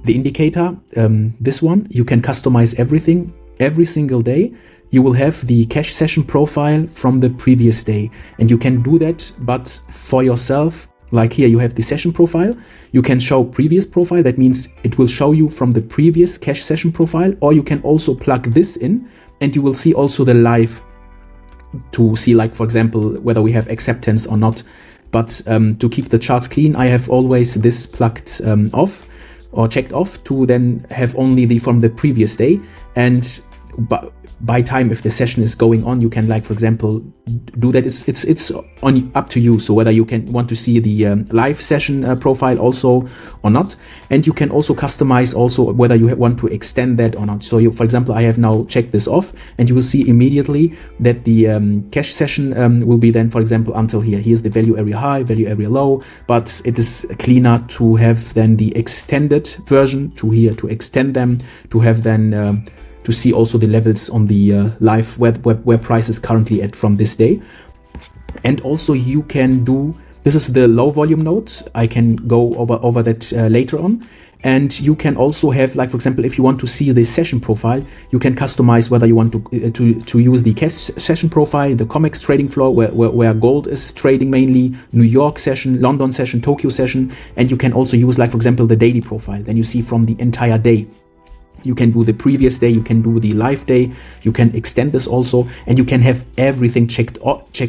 the indicator, this one, you can customize everything every single day. You will have the cash session profile from the previous day, and you can do that, but for yourself. Like here, you have the session profile. You can show previous profile. That means it will show you from the previous cash session profile, or you can also plug this in and you will see also the live to see, like, for example, whether we have acceptance or not. But to keep the charts clean, I have always this plugged off or checked off to then have only the from the previous day. And by time, if the session is going on, you can, like, for example, do that. It's on up to you. So whether you can want to see the live session profile also or not, and you can also customize also whether you want to extend that or not. So you, for example, I have now checked this off, and you will see immediately that the cash session will be then, for example, until here. Here's the value area high, value area low, but it is cleaner to have then the extended version to here, to extend them, to have then to see also the levels on the live where price is currently at from this day. And also you can do, this is the low volume node. I can go over that later on. And you can also have, like, for example, if you want to see the session profile, you can customize whether you want to use the cash session profile, the COMEX trading floor, where gold is trading mainly, New York session, London session, Tokyo session. And you can also use, like, for example, the daily profile. Then you see from the entire day. You can do the previous day, you can do the live day, you can extend this also, and you can have everything checked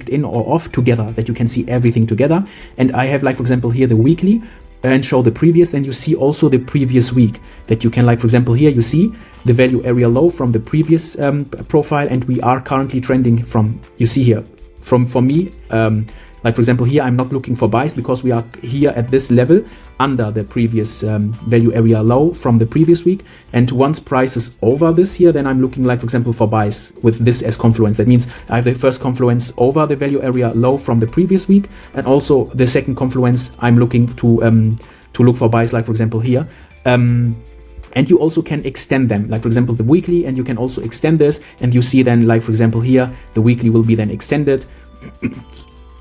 in or off together, that you can see everything together. And I have, like, for example, here the weekly and show the previous, then you see also the previous week, that you can, like, for example, here you see the value area low from the previous profile, and we are currently trending from, you see here, for me, like, for example, here I'm not looking for buys because we are here at this level under the previous value area low from the previous week. And once price is over this here, then I'm looking, like, for example, for buys with this as confluence. That means I have the first confluence over the value area low from the previous week, and also the second confluence I'm looking to look for buys, like, for example, here. And you also can extend them, like, for example, the weekly, and you can also extend this, and you see then, like, for example, here the weekly will be then extended.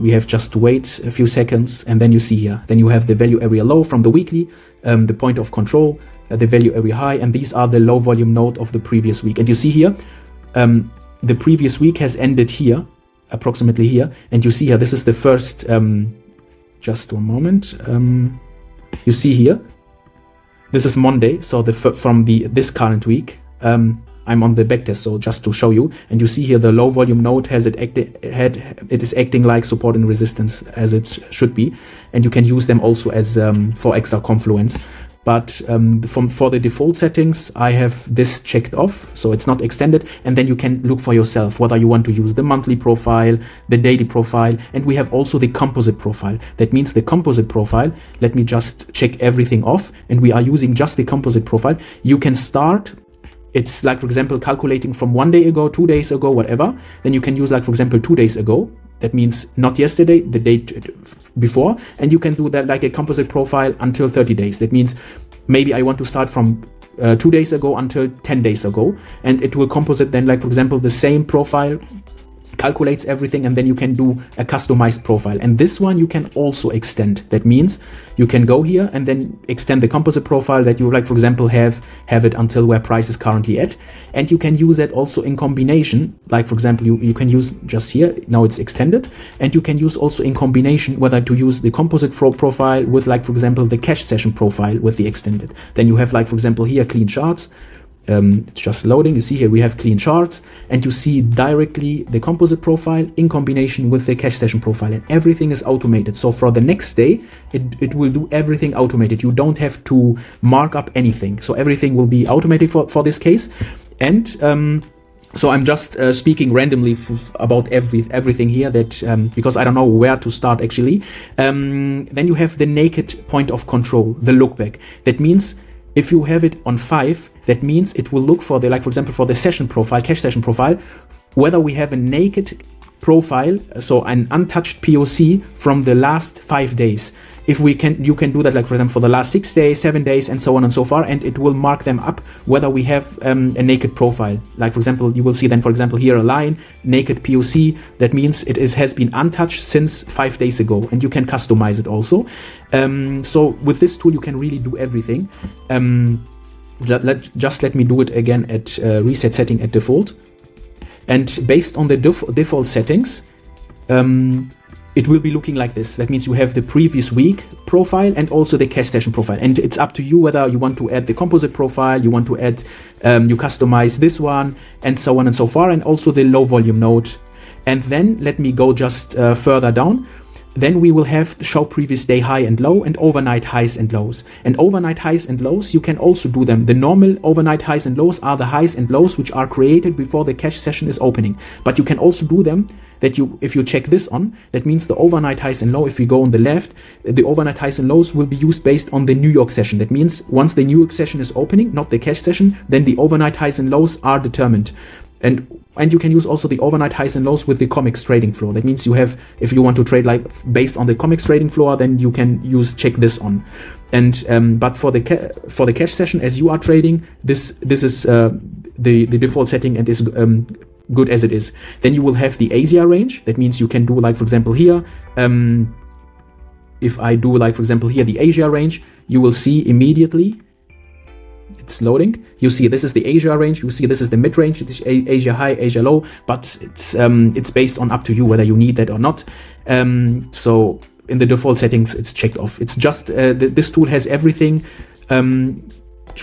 We have just to wait a few seconds, and then you see here, then you have the value area low from the weekly, the point of control, the value area high, and these are the low volume node of the previous week. And you see here, the previous week has ended here, approximately here, and you see here, this is the first, just one moment, you see here, this is Monday, so from this current week, I'm on the backtest, so just to show you, and you see here the low volume node has it is acting like support and resistance as it should be, and you can use them also as for extra confluence. But for the default settings, I have this checked off, so it's not extended, and then you can look for yourself whether you want to use the monthly profile, the daily profile, and we have also the composite profile. That means the composite profile, let me just check everything off, and we are using just the composite profile. You can start. It's like, for example, calculating from 1 day ago, 2 days ago, whatever. Then you can use, like, for example, 2 days ago. That means not yesterday, the day before. And you can do that like a composite profile until 30 days. That means maybe I want to start from 2 days ago until 10 days ago. And it will composite then, like, for example, the same profile, calculates everything, and then you can do a customized profile. And this one you can also extend. That means you can go here and then extend the composite profile that you, like, for example, have it until where price is currently at. And you can use that also in combination. Like, for example, you can use just here, now it's extended, and you can use also in combination whether to use the composite profile with, like, for example, the cash session profile with the extended. Then you have, like, for example, here clean charts. It's just loading. You see here we have clean charts, and you see directly the composite profile in combination with the cash session profile, and everything is automated. So for the next day, it will do everything automated. You don't have to mark up anything. So everything will be automated for this case. And so I'm just speaking randomly about everything here that because I don't know where to start actually. Then you have the naked point of control, the look back. That means if you have it on 5, that means it will look for the, like, for example, for the session profile, cash session profile, whether we have a naked profile, so an untouched POC from the last 5 days. If we can, you can do that, like for example, for the last 6 days, 7 days, and so on and so far, and it will mark them up whether we have a naked profile. Like for example, you will see then, for example, here a line, naked POC. That means it has been untouched since 5 days ago, and you can customize it also. So with this tool, you can really do everything. Just let me do it again at reset setting at default. And based on the default settings, it will be looking like this. That means you have the previous week profile and also the cash session profile. And it's up to you whether you want to add the composite profile, you want to add, you customize this one, and so on and so far, and also the low volume node. And then let me go just further down. Then we will have show previous day high and low and overnight highs and lows. And overnight highs and lows, you can also do them. The normal overnight highs and lows are the highs and lows which are created before the cash session is opening. But you can also do them that if you check this on, that means the overnight highs and low, if we go on the left, the overnight highs and lows will be used based on the New York session. That means once the New York session is opening, not the cash session, then the overnight highs and lows are determined. And you can use also the overnight highs and lows with the COMEX trading floor. That means you have, if you want to trade like based on the COMEX trading floor, then you can check this on. And but for the cash session, as you are trading, this is the default setting and is good as it is. Then you will have the Asia range. That means you can do, like for example here, if I do like for example here the Asia range, you will see immediately. It's loading. You see this is the Asia range. You see this is the mid range. It is Asia high, Asia low. But it's based on up to you whether you need that or not. So in the default settings, it's checked off. It's just this tool has everything.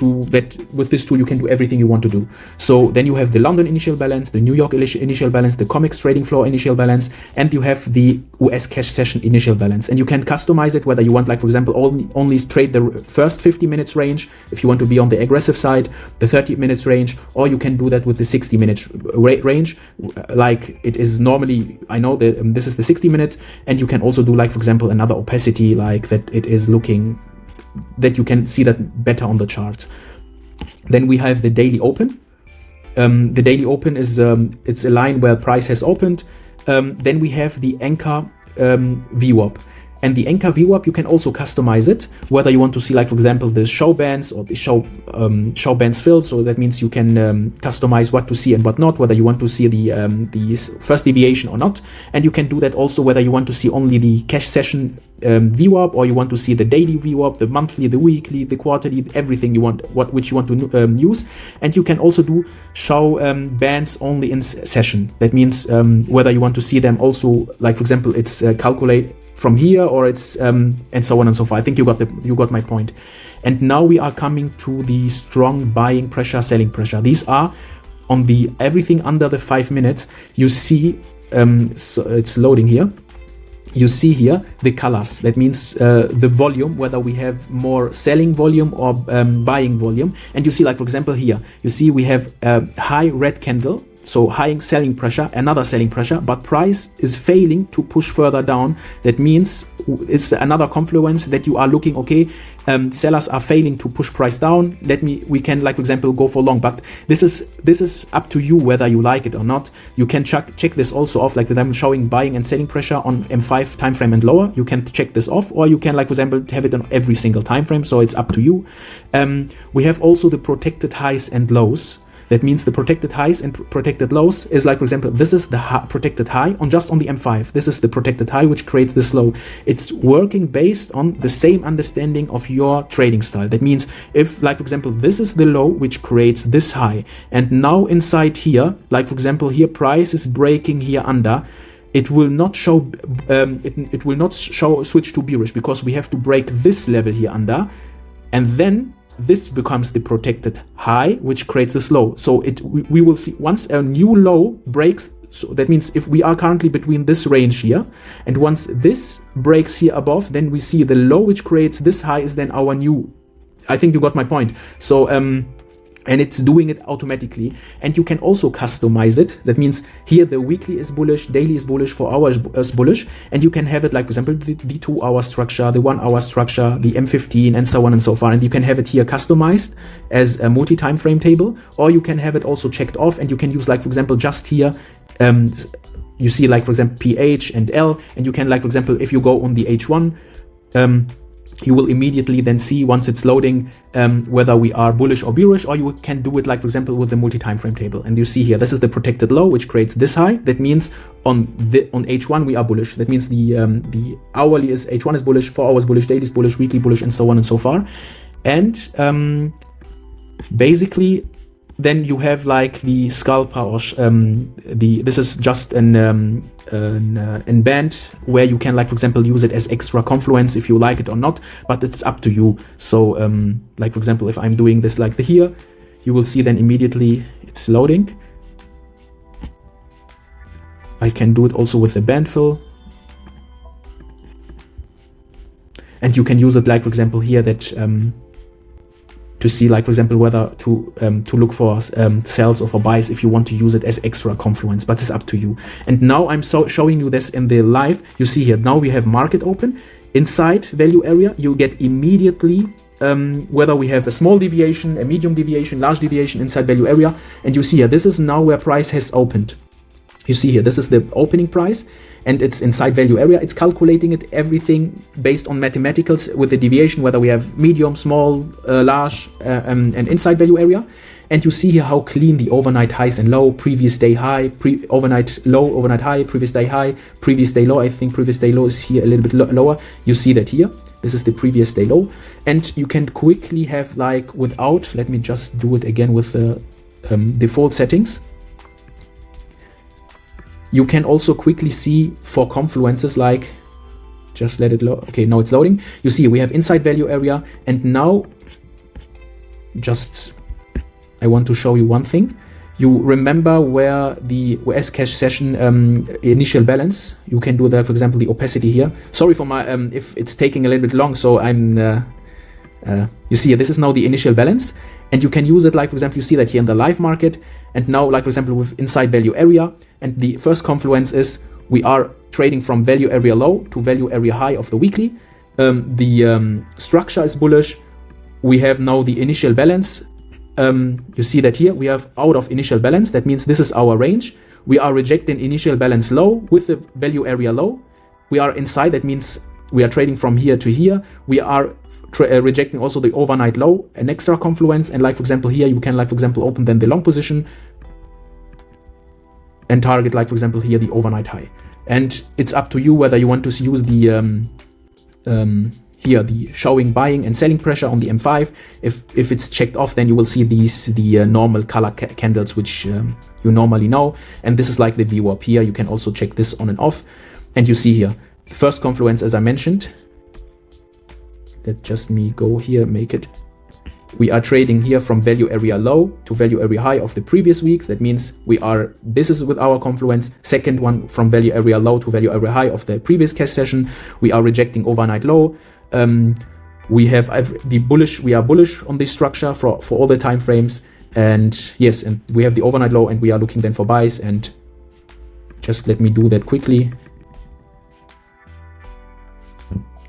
With this tool you can do everything you want to do. So then you have the London initial balance, the New York initial balance, the COMEX trading floor initial balance, and you have the US cash session initial balance. And you can customize it whether you want, like for example, only trade the first 50 minutes range if you want to be on the aggressive side, the 30 minutes range, or you can do that with the 60 minutes range, like it is normally. I know that this is the 60 minutes, and you can also do, like for example, another opacity, like that it is looking, that you can see that better on the chart. Then we have the daily open. The daily open is it's a line where price has opened. Then we have the anchor VWAP. And the anchor VWAP, you can also customize it, whether you want to see, like for example, the show bands or the show bands filled. So that means you can customize what to see and what not, whether you want to see the first deviation or not. And you can do that also whether you want to see only the cash session VWAP, or you want to see the daily VWAP, the monthly, the weekly, the quarterly, everything you want, which you want to use. And you can also do show bands only in session. That means whether you want to see them also, like for example, it's calculate from here, or it's and so on and so forth. I think you got my point. And now we are coming to the strong buying pressure, selling pressure. These are on the everything under the 5 minutes. You see, so it's loading here. You see here the colors. That means the volume, whether we have more selling volume or buying volume. And you see, like for example here, you see we have a high red candle. So high selling pressure, another selling pressure, but price is failing to push further down. That means it's another confluence that you are looking, okay, sellers are failing to push price down. We can, like for example, go for long, but this is up to you whether you like it or not. You can check this also off, like I'm showing buying and selling pressure on M5 time frame and lower. You can check this off, or you can, like for example, have it on every single time frame. So it's up to you. We have also the protected highs and lows. That means the protected highs and protected lows is, like for example, this is the protected high on just on the M5. This is the protected high which creates this low. It's working based on the same understanding of your trading style. That means if, like for example, this is the low which creates this high, and now inside here, like for example, here price is breaking here under, it will not show it will not switch to bearish, because we have to break this level here under, and then this becomes the protected high, which creates this low. So we will see once a new low breaks. So that means if we are currently between this range here, and once this breaks here above, then we see the low which creates this high is then our new. I think you got my point. So and it's doing it automatically, and you can also customize it. That means here the weekly is bullish, daily is bullish, 4 hours is bullish, and you can have it, like for example, the 2 hour structure, the 1 hour structure, the M15, and so on and so far. And you can have it here customized as a multi-time frame table, or you can have it also checked off, and you can use, like for example, just here you see like, for example, PH and L, and you can like, for example, if you go on the H1, you will immediately then see once it's loading whether we are bullish or bearish, or you can do it like, for example, with the multi-time frame table. And you see here, this is the protected low, which creates this high. That means on H1 we are bullish. That means the hourly is H1 is bullish, 4 hours bullish, daily is bullish, weekly bullish, and so on and so far. And basically, then you have like the scalper, or this is just an band where you can like, for example, use it as extra confluence if you like it or not, but it's up to you. So like, for example, if I'm doing this like here, you will see then immediately it's loading. I can do it also with the band fill. And you can use it like, for example, here that to see like, for example, whether to look for sells or for buys if you want to use it as extra confluence, but it's up to you. And now I'm showing you this in the live. You see here, now we have market open. Inside value area, you get immediately whether we have a small deviation, a medium deviation, large deviation inside value area. And you see here, this is now where price has opened. You see here, this is the opening price, and it's inside value area. It's calculating it, everything based on mathematicals with the deviation, whether we have medium, small, large, and inside value area. And you see here how clean the overnight highs and low, previous day high, overnight low, overnight high, previous day high, previous day low. I think previous day low is here a little bit lower. You see that here. This is the previous day low. And you can quickly have like without, let me just do it again with the default settings. You can also quickly see for confluences like, just let it load. Okay, now it's loading. You see we have inside value area, and now just I want to show you one thing. You remember where the US cash session initial balance, you can do that, for example, the opacity here. Sorry for my if it's taking a little bit long, so I'm you see this is now the initial balance, and you can use it like, for example, you see that here in the live market, and now like, for example, with inside value area, and the first confluence is we are trading from value area low to value area high of the weekly. The structure is bullish. We have now the initial balance. You see that here we have out of initial balance. That means this is our range. We are rejecting initial balance low with the value area low. We are inside. That means we are trading from here to here. We are rejecting also the overnight low, an extra confluence. And like, for example, here you can like, for example, open then the long position and target like, for example, here the overnight high. And it's up to you whether you want to use the here the showing buying and selling pressure on the M5. If it's checked off, then you will see the normal color candles which you normally know. And this is like the VWAP here. You can also check this on and off. And you see here first confluence, as I mentioned. Let just me go here, make it. We are trading here from value area low to value area high of the previous week. That means this is with our confluence. Second one from value area low to value area high of the previous cash session. We are rejecting overnight low. We have we are bullish on this structure for all the time frames. And yes, and we have the overnight low, and we are looking then for buys. And just let me do that quickly.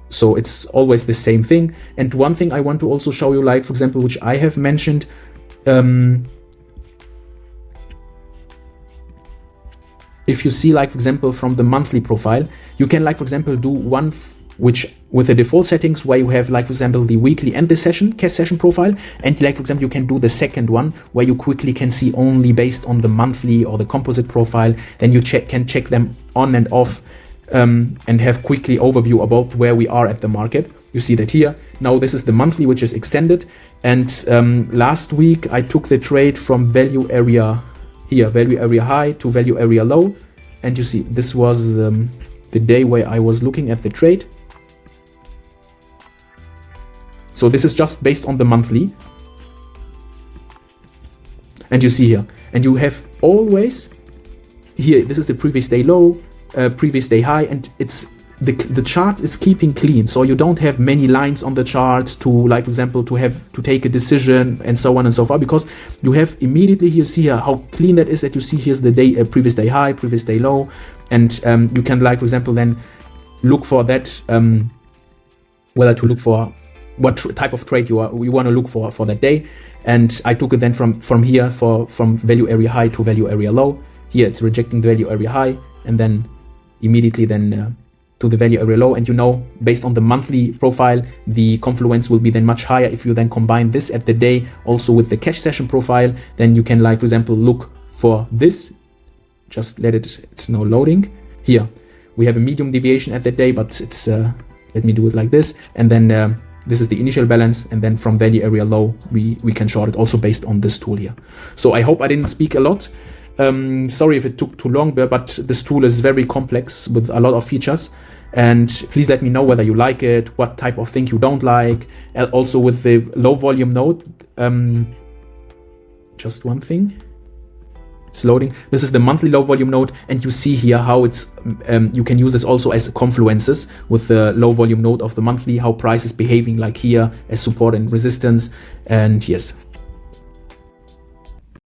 So it's always the same thing. And one thing I want to also show you, like, for example, which I have mentioned, if you see, like, for example, from the monthly profile, you can, like, for example, do one which with the default settings where you have, like, for example, the weekly and the cash session profile. And like, for example, you can do the second one where you quickly can see only based on the monthly or the composite profile. Then you can check them on and off. And have quickly overview about where we are at the market. You see that here. Now this is the monthly, which is extended. And last week I took the trade from value area here, value area high to value area low. And you see this was the day where I was looking at the trade. So this is just based on the monthly. And you see here, and you have always here, this is the previous day low, previous day high, and it's the chart is keeping clean, so you don't have many lines on the chart to, like, for example, to take a decision and so on and so forth, because you have immediately here, see here how clean that is, that you see here's the day previous day high, previous day low, and you can, like, for example, then look for that, whether to look for what type of trade you want to look for that day. And I took it then from here from value area high to value area low. Here it's rejecting the value area high, and then immediately then to the value area low. And you know, based on the monthly profile, the confluence will be then much higher. If you then combine this at the day also with the cash session profile, then you can, like, for example, look for this. Just it's now loading. Here we have a medium deviation at the day, but it's let me do it like this, and then this is the initial balance, and then from value area low we can short it also based on this tool here. So I hope I didn't speak a lot. Sorry if it took too long, but this tool is very complex with a lot of features, and please let me know whether you like it, what type of thing you don't like. Also with the low volume node, just one thing, it's loading. This is the monthly low volume node, and you see here how it's you can use this also as confluences with the low volume node of the monthly, how price is behaving, like here as support and resistance. And yes,